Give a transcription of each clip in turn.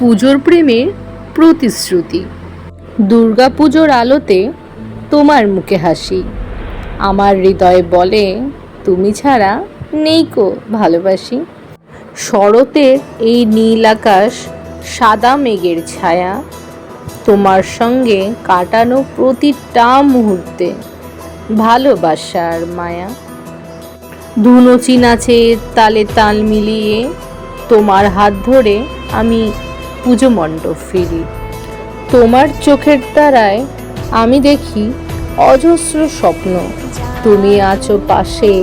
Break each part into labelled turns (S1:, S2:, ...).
S1: পুজোর প্রেমের প্রতিশ্রুতি। দুর্গা পুজোর আলোতে তোমার মুখে হাসি, আমার হৃদয় বলে তুমি ছাড়া নেই কো ভালোবাসি। শরতের এই নীল আকাশ, সাদা মেঘের ছায়া, তোমার সঙ্গে কাটানো প্রতিটা মুহূর্তে ভালোবাসার মায়া। ধুনুচি নাচে তালে তাল মিলিয়ে তোমার হাত ধরে আমি পুজো মণ্ডপ ফিরি। তোমার চোখের তারায় আমি দেখি অজস্র স্বপ্ন, তুমি আছো পাশে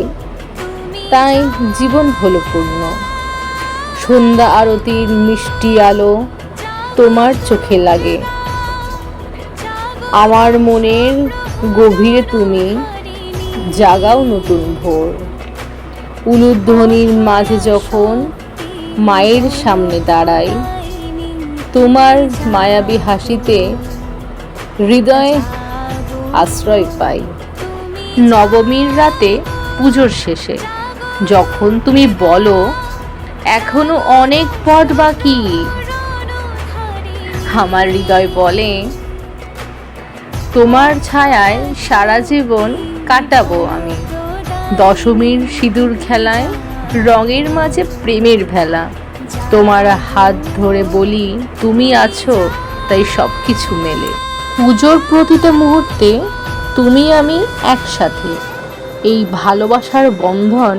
S1: তাই জীবন হলো পূর্ণ। সন্ধ্যা আরতির মিষ্টি আলো তোমার চোখে লাগে, আমার মনের গভীরে তুমি জাগাও নতুন ভোর। উলুধ্বনির মাঝে যখন মায়ের সামনে দাঁড়াই, তোমার মায়াবী হাসিতে হৃদয়ে আশ্রয় পাই। নবমীর রাতে পুজোর শেষে যখন তুমি বলো এখনো অনেক পথ বাকি, আমার হৃদয় বলে তোমার ছায়ায় সারা জীবন কাটাবো আমি। দশমীর সিঁদুর খেলায় রঙের মাঝে প্রেমের ভেলা, তোমার হাত ধরে বলি তুমি আছো তাই সব কিছু মেলে। পুজোর প্রতিটা মুহূর্তে তুমি আমি একসাথে, এই ভালোবাসার বন্ধন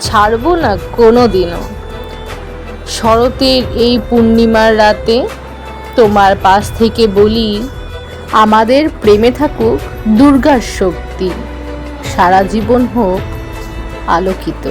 S1: ছাড়বো না কোনো দিনও। শরতের এই পূর্ণিমার রাতে তোমার পাশ থেকে বলি আমাদের প্রেমে থাকুক দুর্গার শক্তি, সারা জীবন হোক আলোকিত।